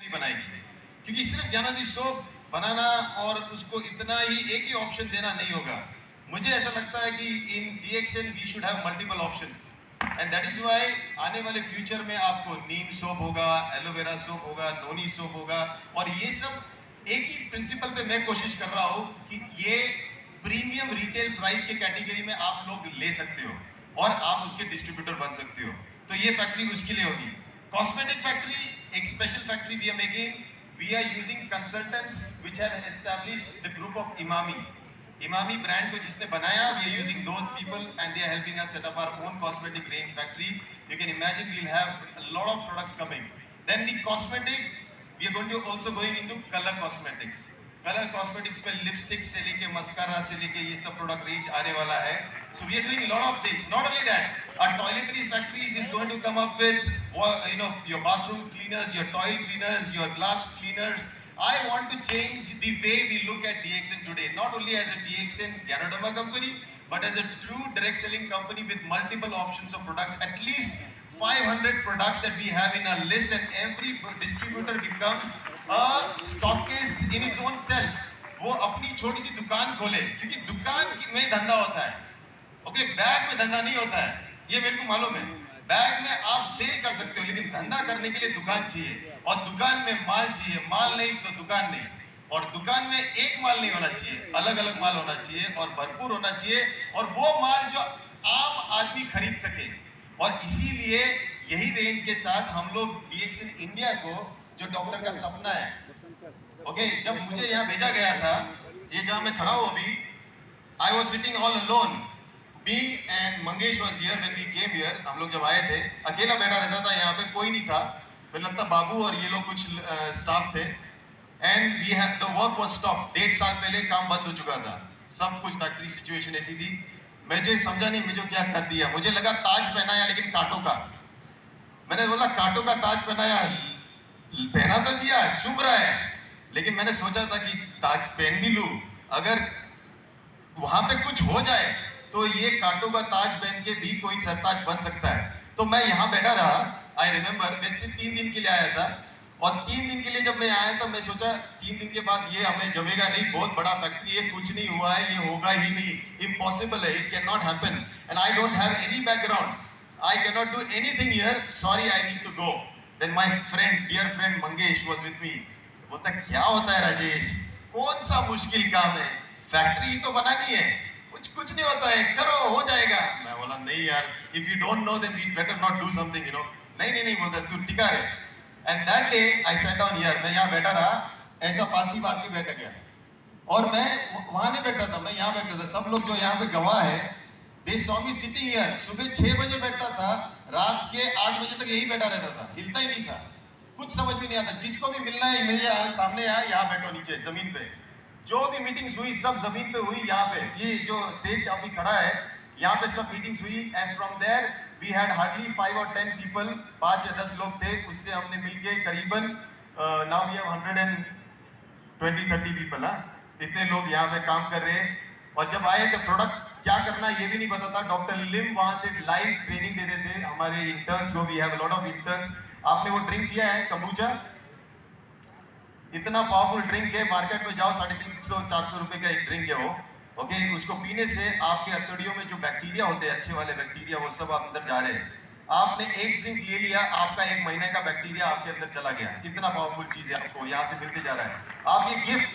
Factory बनाएगी, क्योंकि सिर्फ ज्ञानाजी सोप बनाना और उसको इतना ही एक ही ऑप्शन देना नहीं होगा। मुझे ऐसा लगता है कि in DXN we should have multiple options, and that is why आने वाले फ्यूचर में आपको नीम सोप होगा, एलोवेरा सोप होगा, नोनी सोप होगा, और ये सब एक ही प्रिंसिपल पे मैं कोशिश कर रहा हूँ कि ये प्रीमियम रिटेल प्राइस के कैटेगरी में आप लोग ले सकते हो और आप उसके डिस्ट्रीब्यूटर बन सकते हो। तो ये फैक्ट्री उसके लिए होगी। कॉस्मेटिक फैक्ट्री, एक special factory we are making. We are using consultants which have established the group of Emami brand को जिसने बनाया, we are using those people and they are helping us set up our own cosmetic range factory. You can imagine we will have a lot of products coming. Then the cosmetic, we are going to also going into color cosmetics. Colour cosmetics पे lipstick से लेके mascara से लेके ये सब product range आने वाला है। So we are doing lot of things. Not only that, our toiletries factories is going to come up with your bathroom cleaners, your toilet cleaners, your glass cleaners. I want to change the way we look at DXN today, not only as a DXN Ganoderma company, but as a true direct selling company with multiple options of products, at least 500 products that we have in our list, and every distributor becomes a stockist in its own self. वो अपनी छोटी सी दुकान खोले, क्योंकि दुकान में धंधा होता है, ओके, बैग में धंधा नहीं होता है, ये मेरे को मालूम है। बैग में आप सेल कर सकते हो, लेकिन धंधा करने के लिए दुकान चाहिए, और दुकान में माल चाहिए, माल नहीं तो दुकान नहीं, और दुकान में एक माल नहीं होना चाहिए, अलग अलग माल होना चाहिए और भरपूर होना चाहिए, और वो माल जो आम आदमी खरीद सके। और इसीलिए यही रेंज के साथ हम लोग DXN इंडिया को, जो डॉक्टर का सपना है, ओके, जब मुझे यहाँ भेजा गया था, ये जहाँ मैं खड़ा हूँ अभी, I was sitting all alone. Me and Mangesh was here when we came here. हम लोग जब आए थे, अकेला बैठा रहता था यहाँ पे, कोई नहीं था। मुझे लगता बाबू और ये लोग कुछ स्टाफ थे, and we have the work was stop. 1.5 साल पहले काम बंद हो चुका था, सब कुछ फैक्ट्री सिचुएशन ऐसी थी। मुझे समझा नहीं मुझे क्या कर दिया। मुझे लगा ताज पहनाया, लेकिन कांटों का। मैंने बोला कांटों का ताज पहनाया, पहना तो दिया, चुभ रहा है, लेकिन मैंने सोचा था कि ताज पहन भी लूं, अगर वहां पे कुछ हो जाए तो ये कांटों का ताज पहन के भी कोई सरताज बन सकता है। तो मैं यहाँ बैठा रहा। आई रिमेम्बर, मैं सिर्फ 3 दिन के लिए आया था, और 3 दिन के लिए जब मैं आया था, मैं सोचा 3 दिन के बाद ये हमें जमेगा नहीं, बहुत बड़ा फैक्ट्री है, कुछ नहीं हुआ है, ये होगा ही नहीं, इम्पॉसिबल है, it can not happen, and I don't have any background, I can not do anything here, sorry I need to go. Then my friend, dear friend Mangesh was with me. बोलता क्या होता है राजेश, कौन सा मुश्किल काम है, फैक्ट्री तो बनानी है, कुछ नहीं होता है, करो हो जाएगा। मैं बोला नहीं यार, if you don't know then we better not do something, you know. नहीं बोलता, तू टिका रहे। And that day I sat down here, मैं यहाँ बैठा रहा, ऐसा पालती बांट के बैठ गया, और मैं वहां नहीं बैठा था, मैं यहाँ बैठा था। सब लोग जो यहाँ पे गवाह है, they saw me sitting here. सुबह 6 बजे बैठता था, रात के 8 बजे तक यही बैठा रहता था, हिलता ही नहीं था, कुछ समझ में नहीं आता। जिसको भी मिलना है मेरे सामने आया, यहाँ बैठो नीचे जमीन पे। जो भी मीटिंग्स हुई सब जमीन पे हुई, यहाँ पे ये जो स्टेज अभी खड़ा है, यहाँ पे सब मीटिंग्स हुई, and from there we had hardly 5 और 10 पीपल, 5 या 10 लोग थे, उससे हमने मिलके करीबन नाउ वी हैव 120-30 पीपल। इतने लोग यहाँ पे काम कर रहे हैं। और जब आए तो प्रोडक्ट क्या करना ये भी नहीं पता था। डॉक्टर लिम वहाँ से लाइव ट्रेनिंग दे रहे थे हमारे इंटर्न्स को। We have a lot of interns. आपने वो ड्रिंक किया है कंबूचा? इतना पावरफुल ड्रिंक है, मार्केट में जाओ 350-400 रुपए का एक ड्रिंक है वो, ओके। उसको पीने से आपके हथेलियों में जो बैक्टीरिया होते हैं, अच्छे वाले बैक्टीरिया, वो सब आप अंदर जा रहे हैं। आपने एक ड्रिंक ले लिया, आपका 1 महीने का बैक्टीरिया आपके अंदर चला गया। कितना पावरफुल चीज है, आपको यहाँ से मिलते जा रहा है। आप ये गिफ्ट,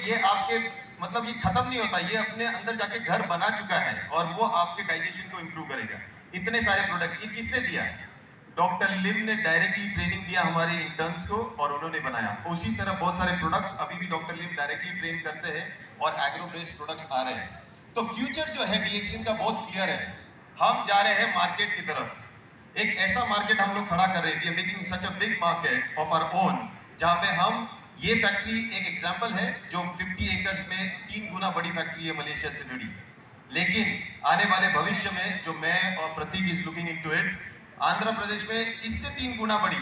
ये आपके मतलब ये खत्म नहीं होता, ये अपने अंदर जाके घर बना चुका है, और वो आपके डाइजेशन को इंप्रूव करेगा। इतने सारे प्रोडक्ट्स, ये किसने दिया? डॉक्टर लिम ने डायरेक्टली ट्रेनिंग दिया हमारे इंटर्न्स को, और उन्होंने बनाया। उसी तरह बहुत सारे प्रोडक्ट्स अभी भी डॉक्टर लिम डायरेक्टली ट्रेन करते हैं, और एग्रो बेस्ड प्रोडक्ट्स आ रहे हैं। तो फ्यूचर जो है DXN का बहुत क्लियर है। हम जा रहे हैं मार्केट की तरफ। एक ऐसा मार्केट हम लोग खड़ा कर रहे हैं, making such a big market of our own, जहाँ पे हम, ये फैक्ट्री एक एग्जाम्पल है, जो 50 एकर्स में 3 गुना बड़ी फैक्ट्री है मलेशिया से जुड़ी। लेकिन आने वाले भविष्य में, जो मैं और Pratik is looking into it, Andhra Pradesh में इससे 3 गुना बड़ी,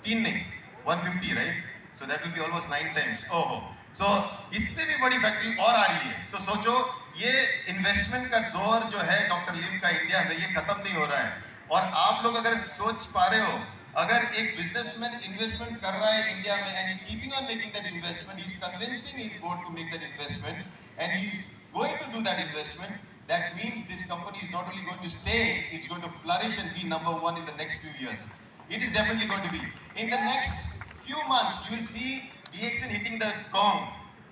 3 नहीं 150, right? So that will be almost 9 times. ओहो, सो इससे भी बड़ी फैक्ट्री और आ रही है। तो सोचो, ये इन्वेस्टमेंट का दौर जो है डॉक्टर लिम का इंडिया में, ये खत्म नहीं हो रहा है। और आप लोग अगर सोच पा रहे हो अगर एक बिजनेसमैन इन्वेस्टमेंट कर रहा है इंडिया में and is keeping on making that investment, is convincing his board to make that investment and he is going to do that investment, that means this company is not only going to stay, it's going to flourish and be number one in the next few years. It is definitely going to be. In the next few months, you will see DXN hitting the gong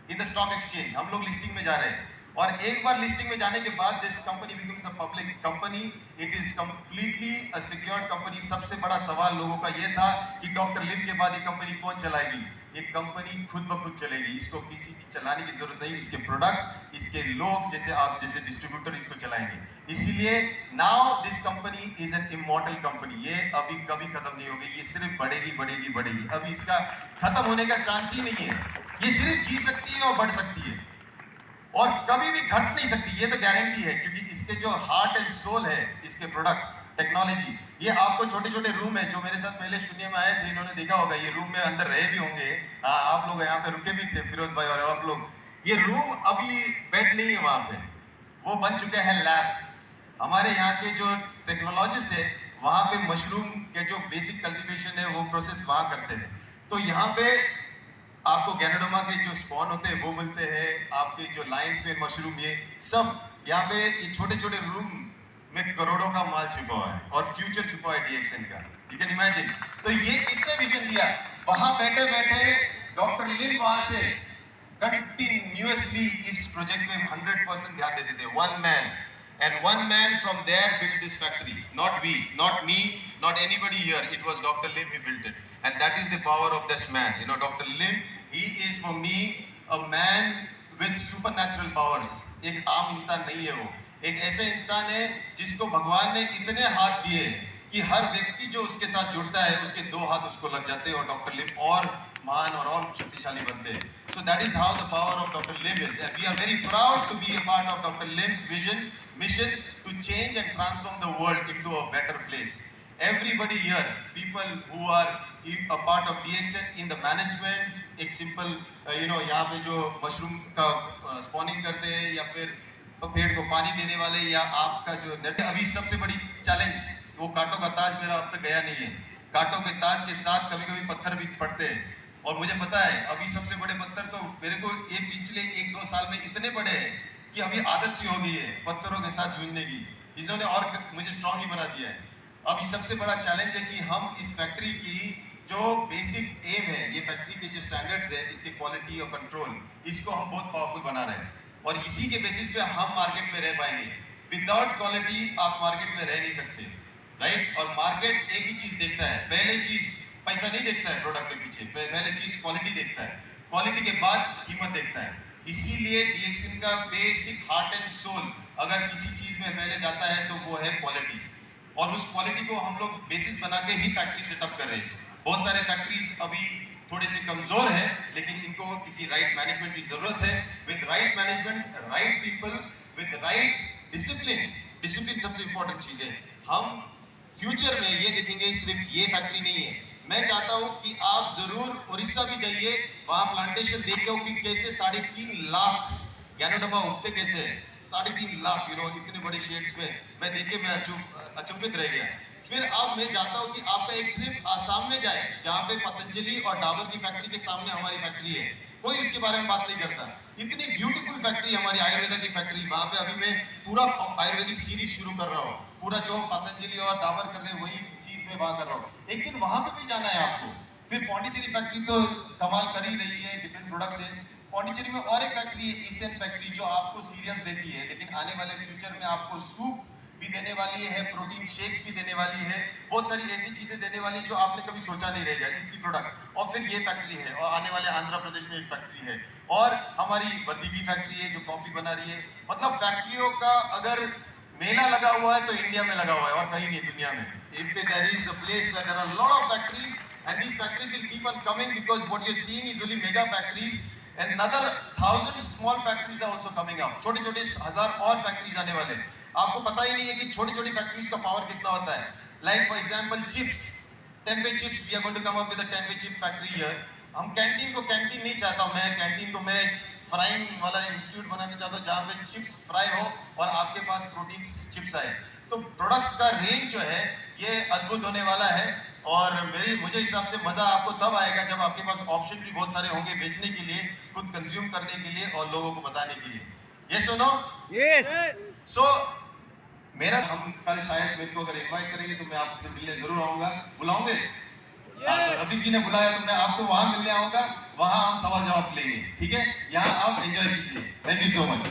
in the stock exchange. हम लोग listing में जा रहे हैं और एक बार listing में जाने के बाद this company becomes a public company. It is completely a secured company. सबसे बड़ा सवाल लोगों का ये था कि डॉक्टर लिम के बाद ये कंपनी कौन चलाएगी? ये कंपनी खुद ब खुद चलेगी, इसको किसी की चलाने की जरूरत नहीं, इसके प्रोडक्ट्स, इसके लोग जैसे आप जैसे डिस्ट्रीब्यूटर इसको चलाएंगे। इसीलिए now this company is an immortal company, ये अभी कभी खत्म नहीं होगी, ये सिर्फ बढ़ेगी बढ़ेगी बढ़ेगी, अभी इसका खत्म होने का चांस ही नहीं है। ये सिर्फ जी सकती है और बढ़ सकती है और कभी भी घट नहीं सकती, ये तो गारंटी है, क्योंकि इसके जो हार्ट एंड सोल है इसके प्रोडक्ट टेक्नोलॉजी, ये आपको छोटे छोटे रूम है जो मेरे साथ पहले शून्य में आए थे, इन्होंने देखा होगा, ये रूम में अंदर रहे भी होंगे, आप लोग यहाँ पे रुके भी थे, फिरोज भाई और आप लोग, ये रूम अभी बेड नहीं है वहाँ पे, वो बन चुके हैं लैब। हमारे यहाँ के जो टेक्नोलॉजिस्ट है वहाँ पे मशरूम के जो बेसिक कल्टीवेशन है वो प्रोसेस वहाँ करते हैं। तो यहाँ पे आपको गैनोडोमा के जो स्पॉन होते हैं वो मिलते हैं, आपके जो लाइन्स में मशरूम, ये सब यहाँ पे ये छोटे छोटे रूम में करोड़ों का माल छुपा हुआ है और फ्यूचर छुपा है डीएक्सएन का, यू कैन इमेजिन। तो ये किसने विजन दिया? वहां बैठे बैठे डॉक्टर लिम वहां से कंटिन्यूअसली इस प्रोजेक्ट में 100% ध्यान देते थे, one man, and one man from there built this factory, not we, not me, not anybody here, it was Dr. Lim who built it, and that is the power of this man. You know, Dr. Lim, he is for me a man with supernatural powers. एक आम इंसान नहीं है वो, एक ऐसा इंसान है जिसको भगवान ने इतने हाथ दिए कि हर व्यक्ति जो उसके साथ जुड़ता है उसके दो हाथ उसको लग जाते हैं और डॉक्टर लिम और महान और शक्तिशाली बनते हैं। So that is how the power of Dr. Lim is, and we are very proud to be a part of Dr. Lim's vision, mission to change and transform the world into a better place. Everybody here, people who are a part of DXN in the management, एक simple यहाँ पे जो mushroom का spawning करते हैं या फिर पेड़ को पानी देने वाले या आपका जो नेट, अभी सबसे बड़ी चैलेंज वो कांटों का ताज मेरा अब तक गया नहीं है। कांटों के ताज के साथ कभी कभी पत्थर भी पड़ते हैं और मुझे पता है अभी सबसे बड़े पत्थर तो मेरे को ये पिछले 1-2 साल में इतने बड़े हैं कि अभी आदत सी हो गई है पत्थरों के साथ जूझने की, इन्होंने और मुझे स्ट्रांग ही बना दिया है। अभी सबसे बड़ा चैलेंज है कि हम इस फैक्ट्री की जो बेसिक एम है, ये फैक्ट्री के जो स्टैंडर्ड्स है, इसकी क्वालिटी और कंट्रोल, इसको हम बहुत पावरफुल बना रहे हैं और इसी के बेसिस पे हम मार्केट में रह पाएंगे। विदाउट क्वालिटी आप मार्केट में रह नहीं सकते, राइट? और मार्केट एक ही चीज देखता है, पहले चीज पैसा नहीं देखता है प्रोडक्ट के पीछे, पहले चीज क्वालिटी देखता है, क्वालिटी के बाद कीमत देखता है। इसीलिए डीएक्सएन का बेसिक हार्ट एंड सोल अगर किसी चीज में पहले जाता है तो वो है क्वालिटी, और उस क्वालिटी को हम लोग बेसिस बना के ही फैक्ट्री सेटअप कर रहे हैं। बहुत सारे फैक्ट्रीज अभी थोड़े से कमजोर है लेकिन इनको किसी राइट मैनेजमेंट की जरूरत है। With right management, right people, with right discipline, discipline सबसे इंपॉर्टेंट चीज है। हम फ्यूचर में ये देखेंगे सिर्फ ये फैक्ट्री नहीं है, मैं चाहता हूं कि आप जरूर उड़ीसा भी जाइए, वहां प्लांटेशन देखे हो कि कैसे 3.5 लाख गैनोडोमा उगते कैसे, 3.5 लाख, इतने बड़े शेड्स में मैं देख के मैं अचंभित रह गया। फिर अब मैं चाहता हूं कि आपका एक ट्रिप आसाम में जाए जहां पे पतंजलि और डाबर की फैक्ट्री के सामने हमारी फैक्ट्री है, कोई उसके बारे में बात नहीं करता। इतनी ब्यूटीफुल फैक्ट्री हमारी आयुर्वेदा की फैक्ट्री, वहां पे अभी मैं पूरा आयुर्वेदिक सीरीज शुरू कर रहा हूँ, पूरा जो पतंजलि और डाबर कर रहे हैं वही चीज मैं वहां कर रहा हूँ। एक दिन वहां पे भी जाना है आपको। फिर पौंडीचेरी फैक्ट्री तो कमाल कर ही रही है, डिफरेंट प्रोडक्ट्स है। पौंडीचेरी में और एक फैक्ट्री है, ईसेन फैक्ट्री, जो आपको सीरियल्स देती है लेकिन आने वाले फ्यूचर में आपको सूप भी देने वाली है, प्रोटीन शेक्स भी देने वाली है, बहुत सारी ऐसी चीजें देने वाली जो आपने कभी सोचा नहीं रहेगा इनकी प्रोडक्ट। और फिर ये फैक्ट्री है और आने वाले आंध्र प्रदेश में एक फैक्ट्री है और हमारी बद्दी की फैक्ट्री है जो कॉफी बना रही है। मतलब फैक्ट्रियों का अगर मेला लगा हुआ है तो इंडिया में लगा हुआ है और कहीं नहीं दुनिया में। If there is a place where there are a lot of factories and these factories will keep on coming because what you're seeing is only mega factories and another 1,000 small factories are also coming up. छोटे छोटे 1000 और factories आने वाले। आपको पता ही नहीं है कि छोटी छोटी फैक्ट्रीज का पावर कितना होता है। Like for example chips, tempeh chips, we are going to come up with a tempeh chip factory here. हम कैंटीन को कैंटीन नहीं चाहता, मैं कैंटीन को मैं फ्राइंग वाला इंस्टीट्यूट बनाना चाहता हूँ जहाँ पे चिप्स फ्राई हो और आपके पास प्रोटीन चिप्स आए। तो प्रोडक्ट्स का रेंज जो है ये अद्भुत होने वाला है और मुझे हिसाब से मजा आपको तब आएगा जब आपके पास ऑप्शन भी बहुत सारे होंगे बेचने के लिए, खुद कंज्यूम करने के लिए और लोगों को बताने के लिए। ये सुनो यस सो मेरा हम कल शायद मेरे को अगर इनवाइट करेंगे तो मैं आपसे मिलने जरूर आऊंगा। बुलाओगे? रफीक जी ने बुलाया तो मैं आपको वहां मिलने आऊंगा, वहां हम सवाल जवाब लेंगे। ठीक है, यहाँ आप एंजॉय कीजिए। Thank you so much.